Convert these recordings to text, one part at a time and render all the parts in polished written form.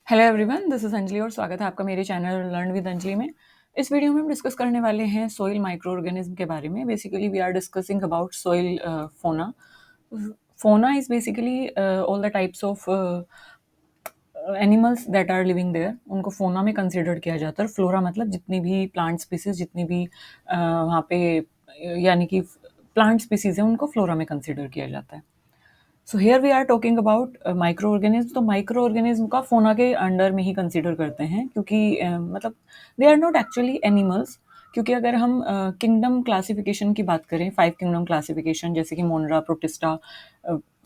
Hello everyone, this is Anjali और स्वागत है आपका मेरे चैनल लर्न विद अंजलि में। इस वीडियो में हम डिस्कस करने वाले हैं सोइल माइक्रो ऑर्गेनिज्म के बारे में। Basically we are discussing about soil fauna. Fauna is basically all the types of animals that are living there, उनको फोना में कंसिडर किया जाता है। फ्लोरा मतलब जितनी भी प्लांट स्पीसीज, जितनी भी वहाँ पे यानी कि प्लांट स्पीसीज हैं, उनको फ्लोरा में कंसिडर किया जाता है। So here we are talking about microorganism. तो माइक्रो ऑर्गेनिज्म का फोना के अंडर में ही कंसिडर करते हैं, क्योंकि मतलब they are not actually animals. क्योंकि अगर हम किंगडम क्लासिफिकेशन की बात करें, 5 किंगडम क्लासिफिकेशन, जैसे कि monera, protista,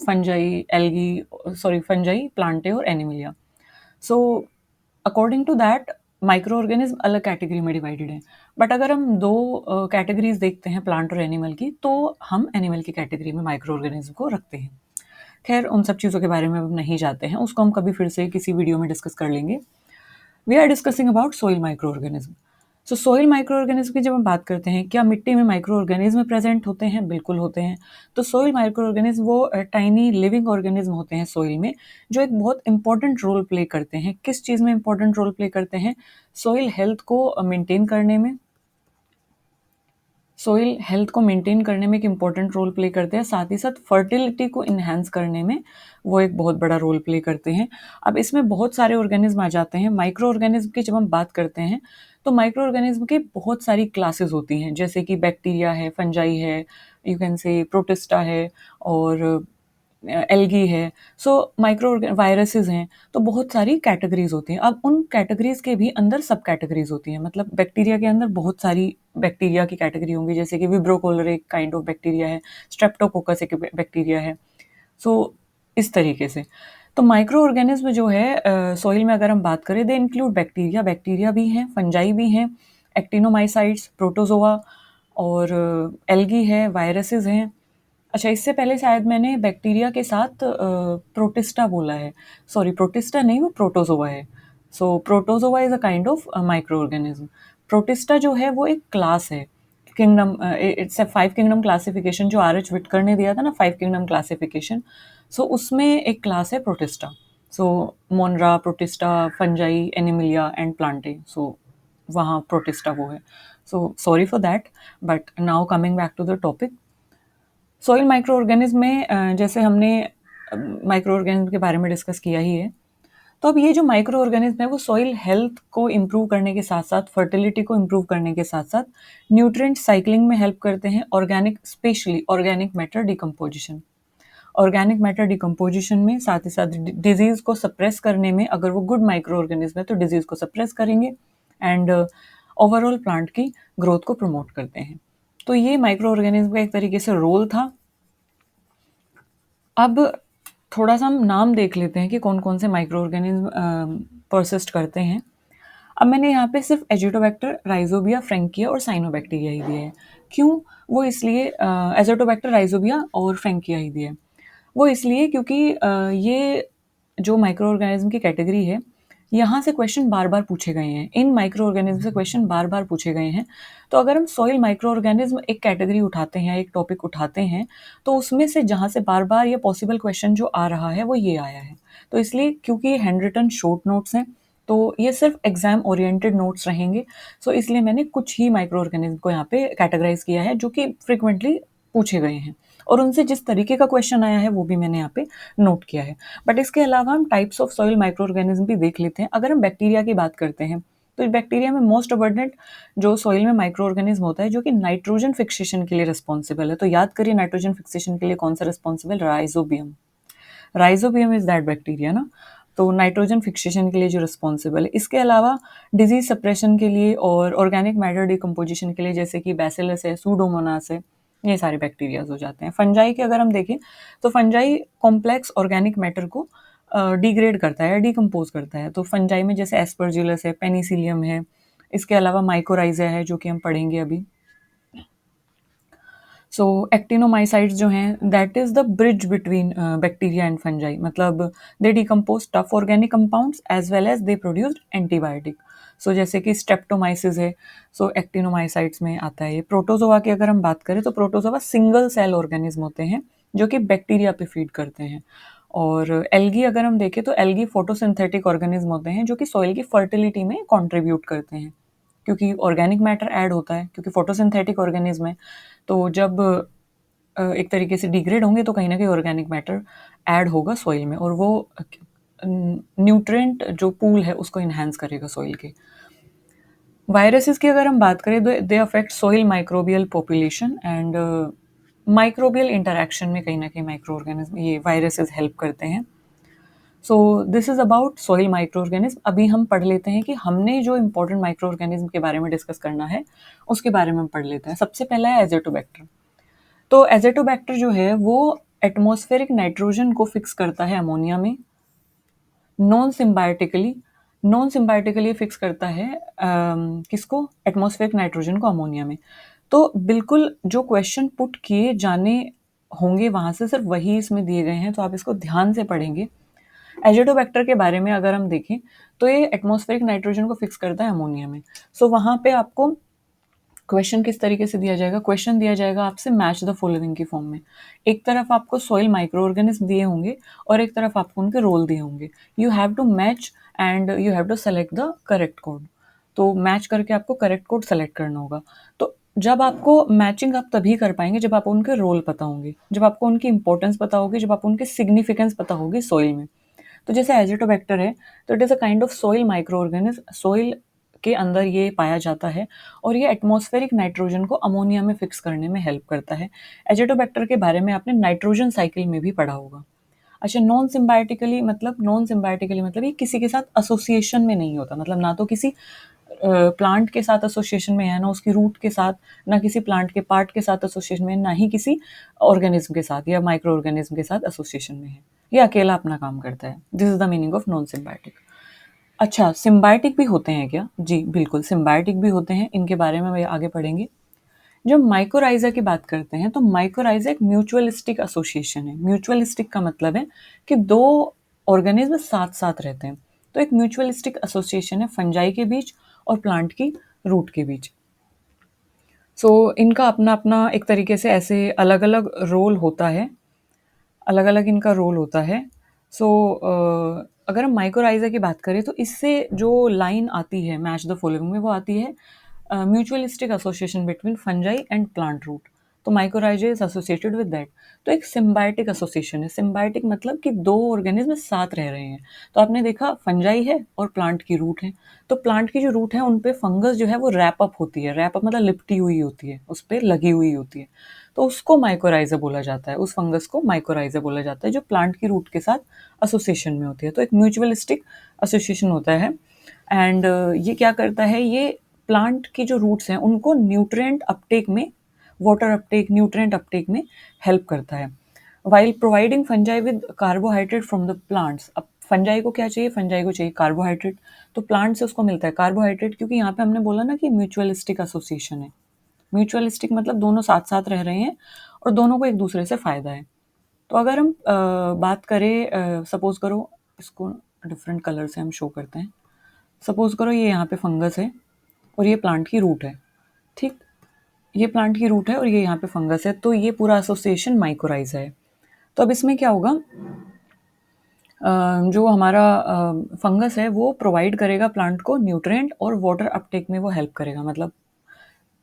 fungi, algae, sorry fungi, plantae और animalia. So according to that micro organism अलग कैटेगरी में डिवाइडेड है। बट अगर हम दो कैटेगरीज देखते हैं प्लांट और एनिमल की, तो हम एनिमल की कैटेगरी में माइक्रो ऑर्गेनिज्म को रखते हैं। खैर, उन सब चीज़ों के बारे में अब नहीं जाते हैं, उसको हम कभी फिर से किसी वीडियो में डिस्कस कर लेंगे। We are discussing about soil micro organism. So soil micro organism की जब हम बात करते हैं, क्या मिट्टी में माइक्रो ऑर्गेनिज्म प्रेजेंट होते हैं? बिल्कुल होते हैं। तो सोइल माइक्रो ऑर्गेनिज्म वो टाइनी लिविंग ऑर्गेनिज्म होते हैं सोइल में, जो एक बहुत इंपॉर्टेंट रोल प्ले करते हैं। किस चीज़ में इंपॉर्टेंट रोल प्ले करते हैं? सोइल हेल्थ को मेंटेन करने में। सोइल हेल्थ को मेंटेन करने में एक इम्पॉर्टेंट रोल प्ले करते हैं। साथ ही साथ फर्टिलिटी को इन्हांस करने में वो एक बहुत बड़ा रोल प्ले करते हैं। अब इसमें बहुत सारे ऑर्गेनिज्म आ जाते हैं। माइक्रो ऑर्गेनिज्म की जब हम बात करते हैं, तो माइक्रो ऑर्गेनिज्म की बहुत सारी क्लासेस होती हैं, जैसे कि बैक्टीरिया है, फंजाई है, यू कैन से प्रोटिस्टा है, और एल्गी है। सो माइक्रो वायरसेस हैं। तो बहुत सारी कैटेगरीज होती हैं। अब उन कैटेगरीज के भी अंदर सब कैटेगरीज होती हैं। मतलब बैक्टीरिया के अंदर बहुत सारी बैक्टीरिया की कैटेगरी होंगी, जैसे कि विब्रो कोलरे एक काइंड ऑफ बैक्टीरिया है, स्ट्रेप्टोकोकस एक बैक्टीरिया है। सो इस तरीके से तो माइक्रो ऑर्गेनिज्म जो है सॉइल में अगर हम बात करें, दे इंक्लूड बैक्टीरिया। बैक्टीरिया भी हैं, फंजाई भी हैं, एक्टिनोमाइसाइट्स, प्रोटोजोआ, और एल्गी है, वायरसेस हैं। अच्छा, इससे पहले शायद मैंने बैक्टीरिया के साथ प्रोटिस्टा बोला है। सॉरी, प्रोटिस्टा नहीं, वो प्रोटोजोआ है। So protozoa is a kind of micro organism. Protista जो है वो एक क्लास है। Kingdom, it's a 5 kingdom classification जो आर एच विटकर ने दिया था ना, 5 किंगडम क्लासिफिकेशन। सो उसमें एक क्लास है protista. So monera, protista, fungi, animalia and plantae. So वहाँ प्रोटिस्टा वो है। So sorry for that. But now coming back to the topic, soil micro organism में जैसे हमने माइक्रो ऑर्गेनिज्म के बारे में डिस्कस किया ही है। तो अब ये जो माइक्रो ऑर्गेनिज्म है, वो सॉइल हेल्थ को इम्प्रूव करने के साथ साथ, फर्टिलिटी को इम्प्रूव करने के साथ साथ, न्यूट्रिएंट साइक्लिंग में हेल्प करते हैं। Organic, specially organic matter decomposition. Organic matter decomposition में साथ ही साथ डिजीज को सप्रेस करने में, अगर वो गुड माइक्रो ऑर्गेनिज्म है तो डिजीज को सप्रेस करेंगे एंड ओवरऑल प्लांट की ग्रोथ को प्रमोट करते हैं। तो ये माइक्रो ऑर्गेनिज्म का एक तरीके से रोल था। अब थोड़ा सा हम नाम देख लेते हैं कि कौन कौन से माइक्रो ऑर्गेनिज्म परसिस्ट करते हैं। अब मैंने यहाँ पे सिर्फ एजिटोबैक्टर, राइजोबिया, फ्रैंकिया और साइनोबैक्टीरिया ही दिए हैं। क्यों? वो इसलिए एजिटोबैक्टर, राइजोबिया और फ्रैंकिया ही दिए हैं। वो इसलिए क्योंकि ये जो माइक्रो ऑर्गेनिज्म की कैटेगरी है, यहाँ से क्वेश्चन बार बार पूछे गए हैं। इन माइक्रो ऑर्गेनिज्म से क्वेश्चन बार बार पूछे गए हैं। तो अगर हम सॉइल माइक्रो ऑर्गेनिज्म एक कैटेगरी उठाते हैं, एक टॉपिक उठाते हैं, तो उसमें से जहाँ से बार बार ये पॉसिबल क्वेश्चन जो आ रहा है वो ये आया है। तो इसलिए, क्योंकि ये हैंड रिटन शॉर्ट नोट्स हैं, तो ये सिर्फ एग्जाम ओरिएंटेड नोट्स रहेंगे। सो इसलिए मैंने कुछ ही माइक्रो ऑर्गेनिज्म को यहाँ पे कैटेगराइज किया है, जो कि फ्रिक्वेंटली पूछे गए हैं, और उनसे जिस तरीके का क्वेश्चन आया है वो भी मैंने यहाँ पे नोट किया है। बट इसके अलावा हम types of soil micro organism भी देख लेते हैं। अगर हम बैक्टीरिया की बात करते हैं, तो बैक्टीरिया में मोस्ट अबंडेंट जो सॉइल में माइक्रो ऑर्गेनिज्म होता है, जो कि नाइट्रोजन फिक्सेशन के लिए रिस्पॉन्सिबल है। तो याद करिए, नाइट्रोजन फिक्सेशन के लिए कौन सा responsible? Rhizobium. Rhizobium is that bacteria ना। तो नाइट्रोजन फिक्सेशन के लिए जो रिस्पॉन्सिबल है। इसके अलावा डिजीज सप्रेशन के लिए और ऑर्गेनिक मैटर डिकम्पोजिशन के लिए, जैसे कि बैसिलस है, सूडोमोनास है, ये सारे बैक्टीरियाज हो जाते हैं। फंजाई के अगर हम देखें, तो फंजाई कॉम्प्लेक्स ऑर्गेनिक मैटर को डिग्रेड करता है, डिकम्पोज करता है। तो फंजाई में जैसे एस्परजिलस है, पेनिसिलियम है, इसके अलावा माइकोराइजा है, जो कि हम पढ़ेंगे अभी। सो एक्टिनोमाइसाइड्स जो हैं, that is the bridge between bacteria and fungi. मतलब they decompose tough organic compounds as well as they produce antibiotic. So जैसे कि स्ट्रेप्टोमाइसिस है, सो एक्टिनोमाइसाइड्स में आता है ये। प्रोटोजोआ की अगर हम बात करें, तो प्रोटोजोआ सिंगल सेल ऑर्गेनिज्म होते हैं, जो कि बैक्टीरिया पे फीड करते हैं। और एल्गी अगर हम देखें तो एल्गी फोटोसिंथेटिक ऑर्गेनिज्म होते हैं जो कि सॉइल की फर्टिलिटी में कंट्रीब्यूट करते हैं, क्योंकि ऑर्गेनिक मैटर ऐड होता है, क्योंकि फोटोसिंथेटिक ऑर्गेनिज्म है। तो जब एक तरीके से डिग्रेड होंगे तो कहीं ना कहीं ऑर्गेनिक मैटर ऐड होगा सॉइल में, और वो न्यूट्रिएंट जो पूल है उसको इन्हेंस करेगा सॉइल के। वायरसेस की अगर हम बात करें तो they affect soil microbial population and microbial interaction में कहीं ना कहीं माइक्रो ऑर्गेनिज्म ये वायरसेस हेल्प करते हैं। So this is about soil micro organism. अभी हम पढ़ लेते हैं कि हमने जो इंपॉर्टेंट माइक्रो ऑर्गेनिज्म के बारे में डिस्कस करना है उसके बारे में हम पढ़ लेते हैं। सबसे पहला है एजेटोबैक्टर। तो एजेटोबैक्टर जो है वो एटमॉस्फेरिक नाइट्रोजन को फिक्स करता है अमोनिया में non symbiotically. Non symbiotically fix करता है किसको, एटमॉस्फेरिक नाइट्रोजन को अमोनिया में। तो बिल्कुल जो क्वेश्चन पुट किए जाने होंगे वहां से सिर्फ वही इसमें दिए गए हैं, तो आप इसको ध्यान से पढ़ेंगे। एजेटोबैक्टर के बारे में अगर हम देखें तो ये एटमॉस्फेरिक नाइट्रोजन को फिक्स करता है अमोनिया में। सो वहां पे आपको क्वेश्चन किस तरीके से दिया जाएगा, क्वेश्चन दिया जाएगा आपसे मैच द फॉलोइंग की फॉर्म में। एक तरफ आपको सॉइल माइक्रो ऑर्गेनिज्म दिए होंगे और एक तरफ आपको उनके रोल दिए होंगे। You have to match and you have to select the correct code. तो मैच करके आपको करेक्ट कोड सेलेक्ट करना होगा। तो जब आपको मैचिंग आप तभी कर पाएंगे जब आपको उनके रोल पता होंगे, जब आपको उनकी इंपॉर्टेंस पता होगी, जब आपको उनकी सिग्निफिकेंस पता होगी सॉइल में। तो जैसे एजिटोबैक्टर है तो it is a kind of soil micro organism, soil के अंदर ये पाया जाता है और ये एटमॉस्फेरिक नाइट्रोजन को अमोनिया में फिक्स करने में हेल्प करता है। एजिटोबैक्टर के बारे में आपने नाइट्रोजन साइकिल में भी पढ़ा होगा। अच्छा, नॉन सिम्बायोटिकली मतलब ये किसी के साथ एसोसिएशन में नहीं होता, मतलब ना तो किसी प्लांट के साथ एसोसिएशन में है, ना उसकी रूट के साथ, ना किसी प्लांट के पार्ट के साथ एसोसिएशन में, ना ही किसी ऑर्गेनिज्म के साथ या माइक्रो ऑर्गेनिज्म के साथ एसोसिएशन में है। ये अकेला अपना काम करता है। This is the meaning of non symbiotic. अच्छा, सिम्बायोटिक भी होते हैं क्या? जी बिल्कुल, सिम्बायोटिक भी होते हैं, इनके बारे में हम आगे पढ़ेंगे। जब माइकोराइजा की बात करते हैं तो माइकोराइजा एक म्यूचुअलिस्टिक एसोसिएशन है। म्यूचुअलिस्टिक का मतलब है कि दो ऑर्गेनिज्म साथ साथ रहते हैं। तो एक म्यूचुअलिस्टिक एसोसिएशन है फंजाई के बीच और प्लांट की रूट के बीच। सो इनका अपना अपना एक तरीके से ऐसे अलग अलग रोल होता है, अलग अलग इनका रोल होता है। सो अगर हम माइकोराइजा की बात करें तो इससे जो लाइन आती है मैच द फॉलोइंग में, वो आती है mutualistic association between fungi and plant root. तो mycorrhiza is associated with that. तो एक सिम्बायोटिक एसोसिएशन है। सिम्बायोटिक मतलब कि दो ऑर्गेनिज्म साथ रह रहे हैं। तो आपने देखा फंजाई है और प्लांट की रूट है। तो प्लांट की जो रूट है उन पे फंगस जो है वो रैप अप होती है। रैप अप मतलब लिपटी हुई होती है, उस पर लगी हुई होती है। तो उसको माइकोराइजा बोला जाता है, उस फंगस को माइकोराइजा बोला जाता है जो प्लांट की रूट के साथ एसोसिएशन में होती है। तो एक म्यूचुअलिस्टिक एसोसिएशन होता है। एंड ये क्या करता है, ये प्लांट की जो रूट्स हैं उनको न्यूट्रिएंट अपटेक में, वाटर अपटेक, न्यूट्रिएंट अपटेक में हेल्प करता है, while providing fungi with carbohydrate from the plants. अब फंजाई को क्या चाहिए, फंजाई को चाहिए कार्बोहाइड्रेट। तो प्लांट से उसको मिलता है कार्बोहाइड्रेट, क्योंकि यहाँ पे हमने बोला ना कि म्यूचुअलिस्टिक एसोसिएशन है। म्यूचुअलिस्टिक मतलब दोनों साथ साथ रह रहे हैं और दोनों को एक दूसरे से फायदा है। तो अगर हम बात करें, सपोज करो इसको डिफरेंट कलर से हम शो करते हैं। सपोज करो ये यहाँ पे फंगस है और ये प्लांट की रूट है, ठीक। ये प्लांट की रूट है और ये यहाँ पे फंगस है, तो ये पूरा एसोसिएशन माइकोराइजा है। तो अब इसमें क्या होगा, जो हमारा फंगस है वो प्रोवाइड करेगा प्लांट को न्यूट्रिएंट और वाटर अपटेक में वो हेल्प करेगा, मतलब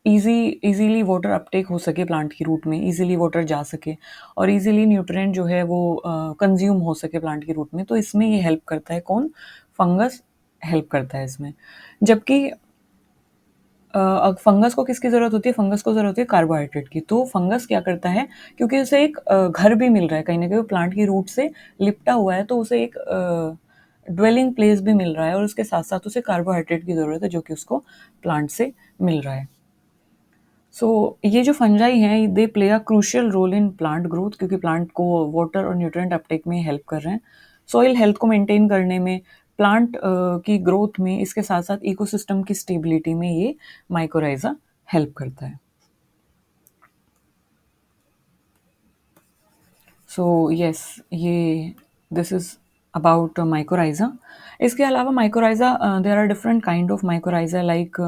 इजीली वाटर अपटेक हो सके, प्लांट की रूट में इजीली वाटर जा सके और इजीली न्यूट्रिएंट जो है वो कंज्यूम हो सके प्लांट की रूट में। तो इसमें ये हेल्प करता है कौन, फंगस हेल्प करता है इसमें। जबकि फंगस को किसकी ज़रूरत होती है, फंगस को ज़रूरत होती है कार्बोहाइड्रेट की। तो फंगस क्या करता है, क्योंकि उसे एक घर भी मिल रहा है कहीं ना कहीं, प्लांट की रूट से लिपटा हुआ है, तो उसे एक ड्वेलिंग प्लेस भी मिल रहा है और उसके साथ साथ उसे कार्बोहाइड्रेट की ज़रूरत है जो कि उसको प्लांट से मिल रहा है। सो ये जो फंजाई हैं they play a crucial role in plant growth, क्योंकि प्लांट को वाटर और न्यूट्रिएंट अपटेक में हेल्प कर रहे हैं, सॉइल हेल्थ को मेंटेन करने में, प्लांट की ग्रोथ में, इसके साथ साथ इकोसिस्टम की स्टेबिलिटी में ये माइकोराइजा हेल्प करता है। सो यस, ये दिस इज अबाउट माइकोराइजा। इसके अलावा mycorrhiza, there are different kind of mycorrhiza like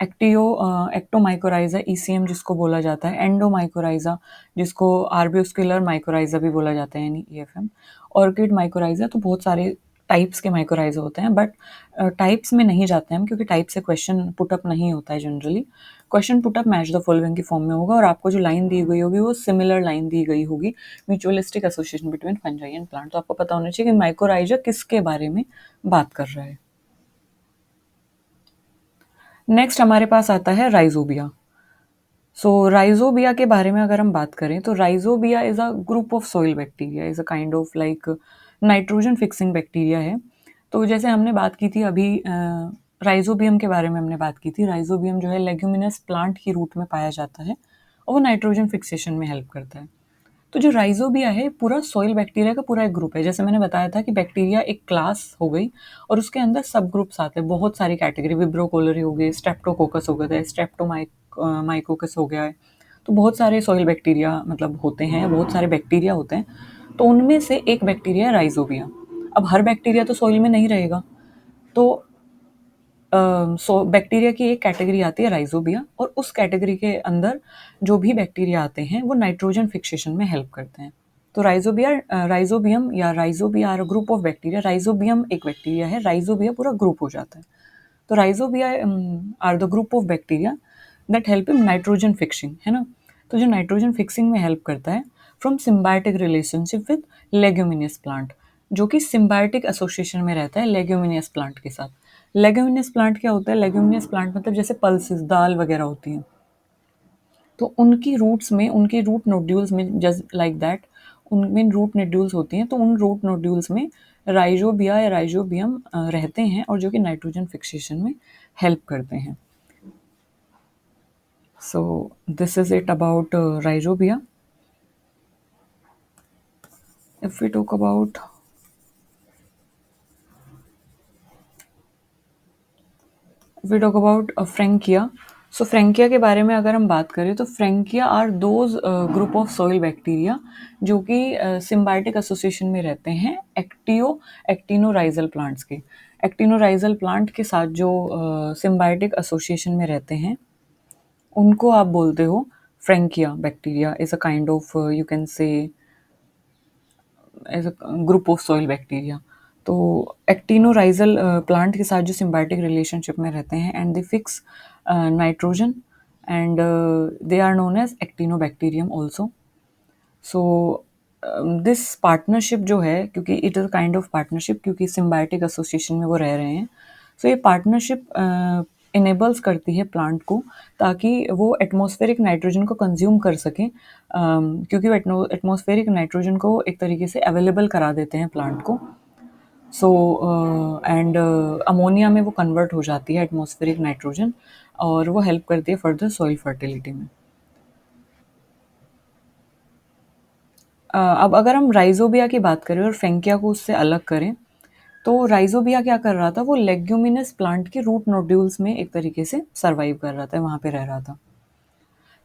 ectomycorrhiza ECM जिसको बोला जाता है, एंडोमाइकोराइजा जिसको आर्बियोस्कुलर माइकोराइजा भी बोला जाता है यानी ईएफएम, ऑर्किड माइकोराइजा, तो बहुत सारे टाइप्स के माइकोराइजा होते हैं, बट टाइप्स में नहीं जाते हैं हम, क्योंकि टाइप से क्वेश्चन पुटअप नहीं होता है generally. Question put up match the following की फॉर्म में होगा, और आपको जो लाइन दी गई होगी वो सिमिलर लाइन दी गई होगी, mutualistic association between fungi and plant. तो आपको पता होना चाहिए कि माइकोराइजा किसके बारे में बात कर रहा है। नेक्स्ट हमारे पास आता है राइजोबिया। सो राइजोबिया के बारे में अगर हम बात करें तो rhizobia is a group of soil bacteria, is a kind of like nitrogen fixing bacteria है। तो जैसे हमने बात की थी अभी राइजोबियम के बारे में हमने बात की थी, राइजोबियम जो है लेग्यूमिनस प्लांट की रूट में पाया जाता है और वो नाइट्रोजन फिक्सेशन में हेल्प करता है। तो जो राइजोबिया है पूरा सॉइल बैक्टीरिया का पूरा एक ग्रुप है। जैसे मैंने बताया था कि बैक्टीरिया एक क्लास हो गई और उसके अंदर सब ग्रुप्स आते हैं, बहुत सारी कैटेगरी, विब्रो कोलरी हो गई, स्ट्रेप्टोकोकस हो गया, स्ट्रेप्टोमाइकोकस हो गया है। तो बहुत सारे सॉइल बैक्टीरिया मतलब होते हैं, बहुत सारे बैक्टीरिया होते हैं। तो उनमें से एक बैक्टीरिया है राइजोबिया। अब हर बैक्टीरिया तो सॉइल में नहीं रहेगा, तो बैक्टीरिया की एक कैटेगरी आती है राइजोबिया, और उस कैटेगरी के अंदर जो भी बैक्टीरिया आते हैं वो नाइट्रोजन फिक्सेशन में हेल्प करते हैं। तो राइजोबियम या rhizobia are group of bacteria, rhizobium एक बैक्टीरिया है, राइजोबिया पूरा ग्रुप हो जाता है। तो rhizobia are the group of bacteria that help in nitrogen fixing, है ना। तो जो नाइट्रोजन फिक्सिंग में हेल्प करता है from symbiotic relationship with leguminous plant, जो कि सिम्बायोटिक एसोसिएशन में रहता है लेग्यूमिनियस प्लांट के साथ। लेग्यूमिनियस प्लांट क्या होता है? लेग्यूमिनियस प्लांट मतलब जैसे पल्सेस, दाल वगैरह होती हैं, तो उनकी रूट्स में, उनके रूट नोड्यूल्स में, जस्ट लाइक दैट, उनमें रूट नोड्यूल्स होती हैं, तो उन रूट नोड्यूल्स में राइजोबिया या राइजोबियम रहते हैं, और जो कि नाइट्रोजन फिक्सेशन में हेल्प करते हैं। So this is it about rhizobia. If we talk about Frankia, so Frankia के बारे में अगर हम बात करें तो Frankia are those group of soil bacteria जो कि सिम्बायोटिक एसोसिएशन में रहते हैं एक्टिनोराइजल प्लांट्स के। एक्टिनोराइजल प्लांट के साथ जो सिम्बायोटिक एसोसिएशन में रहते हैं उनको आप बोलते हो Frankia bacteria, is a kind of you can say as a group of soil bacteria. तो एक्टिनोराइजल प्लांट के साथ जो सिम्बायोटिक रिलेशनशिप में रहते हैं and they fix nitrogen, and they are known as actinobacterium also. So this partnership जो है, क्योंकि it is kind of partnership, क्योंकि सिम्बायोटिक एसोसिएशन में वो रह रहे हैं, सो ये पार्टनरशिप इनेबल्स करती है प्लांट को ताकि वो एटमॉस्फेरिक नाइट्रोजन को कंज्यूम कर सकें, क्योंकि वो एटमॉस्फेरिक नाइट्रोजन को एक तरीके से अवेलेबल करा देते हैं प्लांट को। सो एंड अमोनिया में वो कन्वर्ट हो जाती है एटमॉस्फेरिक नाइट्रोजन, और वो हेल्प करती है फर्दर सॉइल फर्टिलिटी में। अब अगर हम राइजोबिया की बात करें और फ्रेंकिया को उससे अलग करें, तो राइजोबिया क्या कर रहा था, वो लेग्यूमिनस प्लांट के रूट नोड्यूल्स में एक तरीके से सर्वाइव कर रहा था, वहाँ पे रह रहा था।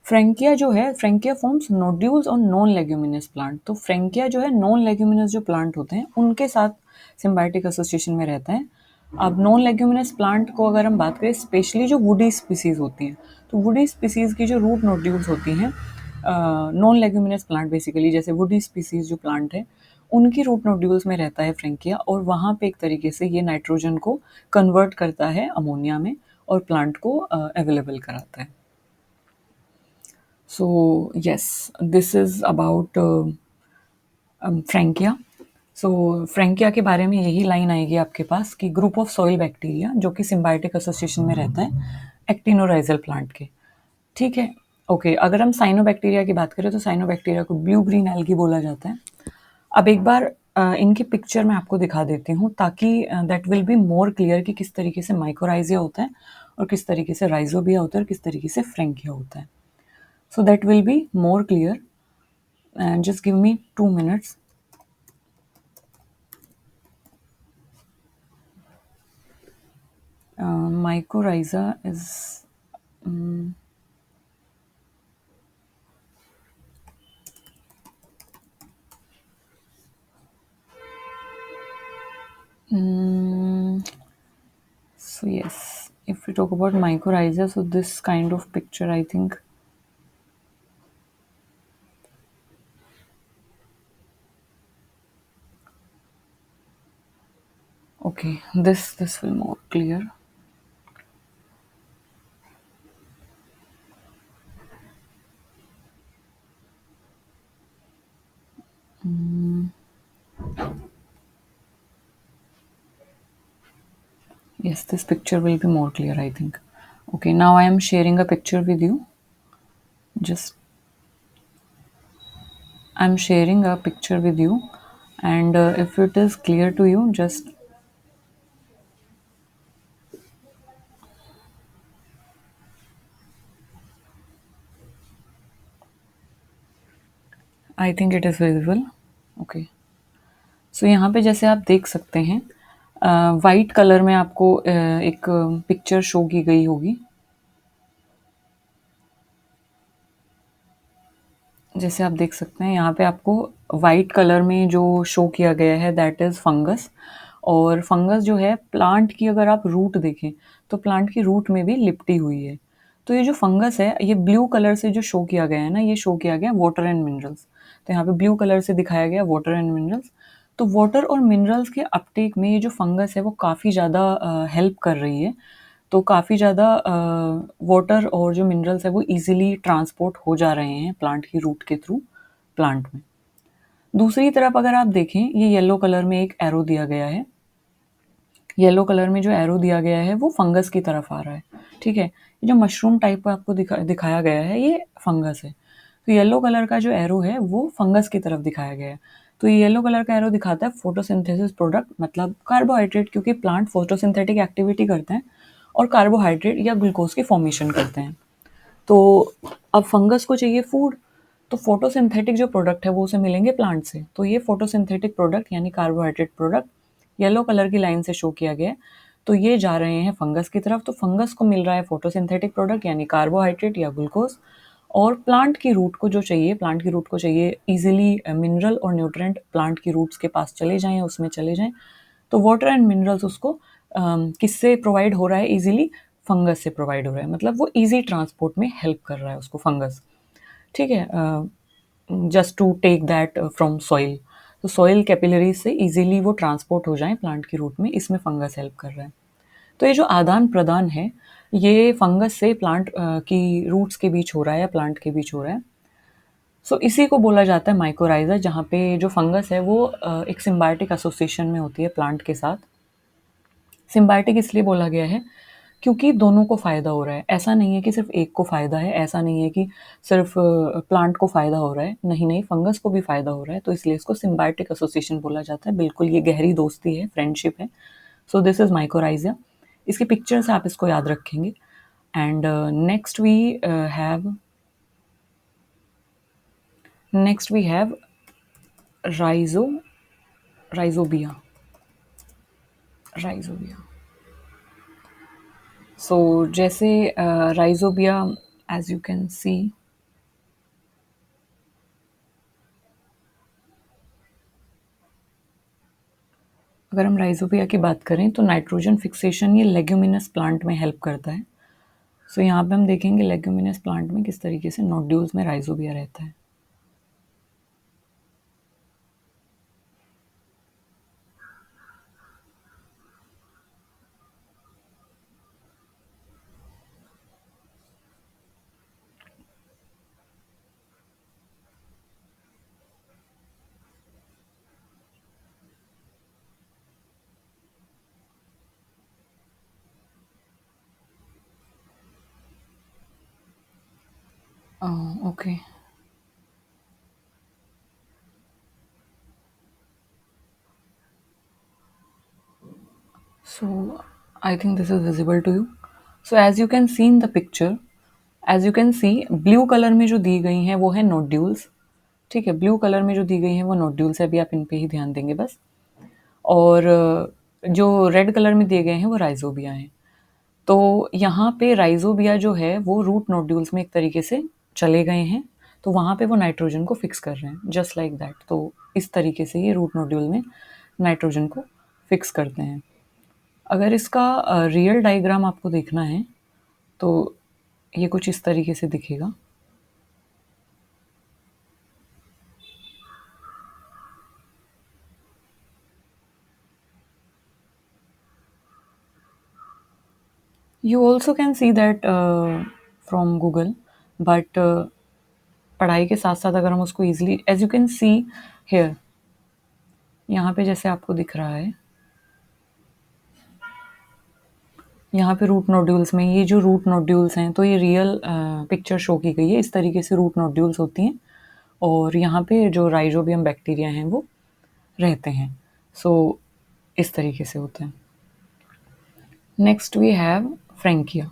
फ्रेंकिया जो है, Frankia forms nodules on non leguminous plant. तो फ्रेंकिया जो है नॉन लेग्यूमिनस जो प्लांट होते हैं उनके साथ सिम्बायोटिक एसोसिएशन में रहता है। अब नॉन लेग्यूमिनस प्लांट को अगर हम बात करें, स्पेशली जो वुडी स्पीसीज होती हैं, तो वुडी स्पीसीज की जो रूट नोड्यूल्स होती हैं, नॉन लेग्यूमिनस प्लांट बेसिकली जैसे वुडी स्पीसीज जो प्लांट है उनकी रूट नोड्यूल्स में रहता है फ्रेंकिया, और वहाँ पे एक तरीके से ये नाइट्रोजन को कन्वर्ट करता है अमोनिया में और प्लांट को अवेलेबल कराता है। So yes, this is about Frankia. So Frankia के बारे में यही लाइन आएगी आपके पास कि ग्रुप ऑफ सॉइल बैक्टीरिया जो कि सिम्बायोटिक एसोसिएशन में रहता है एक्टिनोराइजल प्लांट के। ठीक है, ओके। अगर हम साइनोबैक्टीरिया की बात करें तो साइनोबैक्टीरिया को ब्लू ग्रीन एल्गी बोला जाता है। अब एक बार इनकी पिक्चर मैं आपको दिखा देती हूँ ताकि that will be more clear कि किस तरीके से माइकोराइजिया होता है और किस तरीके से राइजोबिया होता है और किस तरीके से फ्रेंकिया होता है। So that will be more clear, and just give me 2 minutes. Mycorrhiza is so yes, if we talk about mycorrhiza, so this kind of picture I think Okay, this will more clear. Yes, this picture will be more clear, I think. Okay, now I am sharing a picture with you. Just I'm sharing a picture with you, and if it is clear to you, just I think it is visible. Okay, so यहाँ पे जैसे आप देख सकते हैं, white colour में आपको एक पिक्चर शो की गई होगी. जैसे आप देख सकते हैं यहाँ पे आपको वाइट कलर में जो शो किया गया है दैट इज़ फंगस. और फंगस जो है प्लांट की, अगर आप रूट देखें तो प्लांट की रूट में भी लिपटी हुई है. तो ये जो फंगस है, ये ब्लू कलर से जो शो किया गया है ना, ये शो किया गया वाटर एंड मिनरल्स. तो यहाँ पे ब्लू कलर से दिखाया गया वाटर एंड मिनरल्स. तो वाटर और मिनरल्स के अपटेक में ये जो फंगस है वो काफ़ी ज़्यादा हेल्प कर रही है. तो काफ़ी ज़्यादा वाटर और जो मिनरल्स है वो इजीली ट्रांसपोर्ट हो जा रहे हैं प्लांट की रूट के थ्रू प्लांट में. दूसरी तरफ अगर आप देखें, ये येलो कलर में एक एरो दिया गया है. येलो कलर में जो एरो दिया गया है वो फंगस की तरफ आ रहा है. ठीक है, ये जो मशरूम टाइप का आपको दिखाया गया है ये फंगस है. तो येलो कलर का जो एरो है वो फंगस की तरफ दिखाया गया है. तो ये येलो कलर का एरो दिखाता है फोटोसिंथेसिस प्रोडक्ट, मतलब कार्बोहाइड्रेट, क्योंकि प्लांट फोटोसिंथेटिक एक्टिविटी करते हैं और कार्बोहाइड्रेट या ग्लूकोज की फॉर्मेशन करते हैं. तो अब फंगस को चाहिए फूड, तो फोटोसिंथेटिक जो प्रोडक्ट है वो उसे मिलेंगे प्लांट से. तो ये फोटोसिंथेटिक प्रोडक्ट यानी कार्बोहाइड्रेट प्रोडक्ट येलो कलर की लाइन से शो किया गया है. तो ये जा रहे हैं फंगस की तरफ. तो फंगस को मिल रहा है फोटोसिंथेटिक प्रोडक्ट यानी कार्बोहाइड्रेट या ग्लूकोज. और प्लांट की रूट को जो चाहिए, प्लांट की रूट को चाहिए इजीली मिनरल और न्यूट्रिएंट प्लांट की रूट्स के पास चले जाएं, उसमें चले जाएं. तो वाटर एंड मिनरल्स उसको किससे प्रोवाइड हो रहा है इजीली? फंगस से प्रोवाइड हो रहा है. मतलब वो इजी ट्रांसपोर्ट में हेल्प कर रहा है उसको फंगस. ठीक है, just to take that from soil. तो सॉइल कैपिलरीज से इजीली वो ट्रांसपोर्ट हो जाए प्लांट की रूट में, इसमें फंगस हेल्प कर रहा है. तो ये जो आदान प्रदान है ये फंगस से प्लांट की रूट्स के बीच हो रहा है या प्लांट के बीच हो रहा है. सो इसी को बोला जाता है माइकोराइजा, जहाँ पे जो फंगस है वो एक सिम्बायोटिक एसोसिएशन में होती है प्लांट के साथ. सिम्बायोटिक इसलिए बोला गया है क्योंकि दोनों को फ़ायदा हो रहा है. ऐसा नहीं है कि सिर्फ एक को फ़ायदा है, ऐसा नहीं है कि सिर्फ प्लांट को फ़ायदा हो रहा है. नहीं नहीं, फंगस को भी फ़ायदा हो रहा है. तो इसलिए इसको सिम्बायोटिक एसोसिएशन बोला जाता है. बिल्कुल ये गहरी दोस्ती है, फ्रेंडशिप है. So this is mycorrhiza. इसकी पिक्चर से आप इसको याद रखेंगे. And have next we have rhizo rhizobia. Rhizobia. So जैसे rhizobia, as you can see, अगर हम राइजोबिया की बात करें तो नाइट्रोजन फिक्सेशन ये लेग्यूमिनस प्लांट में हेल्प करता है. सो यहाँ पे हम देखेंगे लेग्यूमिनस प्लांट में किस तरीके से नोड्यूल्स में राइजोबिया रहता है. Okay, so I think this is visible to you. So as you can see in the picture, as you can see blue colour में जो दी गई हैं वो है नोड्यूल्स. ठीक है, ब्लू कलर में जो दी गई हैं वो नोड्यूल्स है. अभी आप इन पे ही ध्यान देंगे बस. और जो रेड कलर में दिए गए हैं वो राइजोबिया हैं. तो यहाँ पे राइजोबिया जो है वो रूट नोड्यूल्स में एक तरीके से चले गए हैं. तो वहाँ पे वो नाइट्रोजन को फिक्स कर रहे हैं जस्ट लाइक दैट. तो इस तरीके से ये रूट नोड्यूल में नाइट्रोजन को फिक्स करते हैं. अगर इसका रियल डायग्राम आपको देखना है तो ये कुछ इस तरीके से दिखेगा. You also can see that from Google, but पढ़ाई के साथ साथ अगर हम उसको easily, as you can see here, यहाँ पे जैसे आपको दिख रहा है, यहाँ पे रूट नोड्यूल्स में ये जो रूट नोड्यूल्स हैं, तो ये रियल पिक्चर शो की गई है। इस तरीके से रूट नोड्यूल्स होती हैं और यहाँ पे जो राइजोबियम बैक्टीरिया हैं वो रहते हैं। सो इस तरीके से होते हैं। Next we have frankia.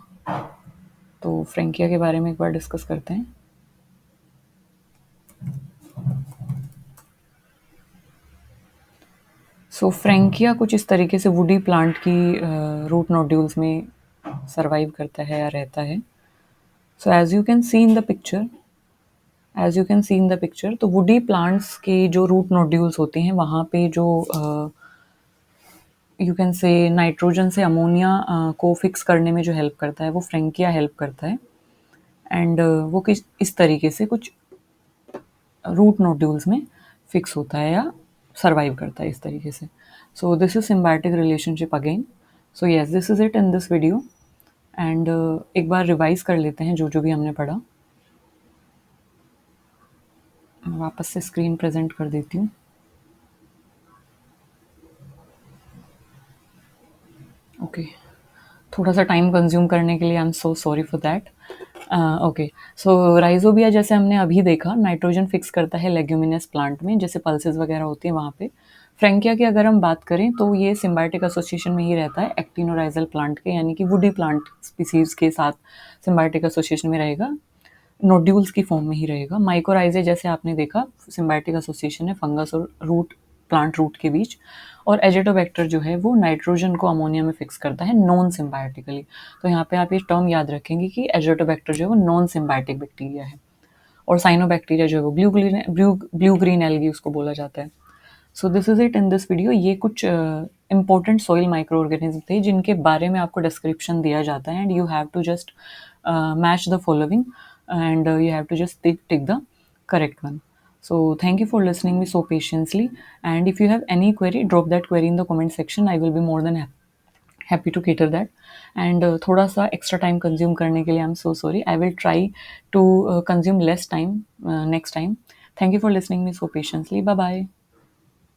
तो फ्रेंकिया के बारे में एक बार डिस्कस करते हैं। सो फ्रेंकिया कुछ इस तरीके से वुडी प्लांट की रूट नोड्यूल्स में सरवाइव करता है या रहता है। So as you can see in the picture, तो वुडी प्लांट्स के जो रूट नोड्यूल्स होते हैं वहाँ पे जो यू कैन से नाइट्रोजन से अमोनिया को फिक्स करने में जो हेल्प करता है वो फ्रेंकिया हेल्प करता है। एंड वो किस इस तरीके से कुछ रूट नोड्यूल्स में फिक्स होता है या सर्वाइव करता है इस तरीके से। सो this is symbiotic relationship again. So yes, this is it in this video. And एक बार रिवाइज कर लेते हैं जो जो भी हमने पढ़ा। वापस से स्क्रीन प्रेजेंट कर देती हूँ। ओके, थोड़ा सा टाइम कंज्यूम करने के लिए I am so sorry for that. Okay, so rhizobia जैसे हमने अभी देखा नाइट्रोजन फिक्स करता है लेग्यूमिनस प्लांट में, जैसे पल्सेस वगैरह होती हैं वहाँ पे। फ्रेंकिया की अगर हम बात करें तो ये सिम्बायोटिक एसोसिएशन में ही रहता है एक्टिनोराइजल प्लांट के, यानी कि वुडी प्लांट स्पीसीज के साथ सिम्बायोटिक एसोसिएशन में रहेगा, नोड्यूल्स की फॉर्म में ही रहेगा। माइकोराइजे जैसे आपने देखा सिम्बायोटिक एसोसिएशन है फंगस और रूट, प्लांट रूट के बीच। और एजेटोबैक्टर जो है वो नाइट्रोजन को अमोनिया में फिक्स करता है नॉन सिम्बायोटिकली। तो यहाँ पे आप ये टर्म याद रखेंगे कि एजेटोबैक्टर जो है वो नॉन सिम्बायोटिक बैक्टीरिया है, और साइनोबैक्टीरिया जो है वो ब्लू ग्रीन एल्गी उसको बोला जाता है। So this is it in this video. ये कुछ इंपॉर्टेंट सॉइल माइक्रो ऑर्गेनिज्म थे जिनके बारे में आपको डिस्क्रिप्शन दिया जाता है, and you have to just match the following and you have to just tick the correct one. So thank you for listening me so patiently, and if you have any query, drop that query in the comment section. I will be more than happy to cater that. And थोड़ा सा extra time consume करने के लिए I'm so sorry. I will try to consume less time next time. Thank you for listening me so patiently. Bye bye.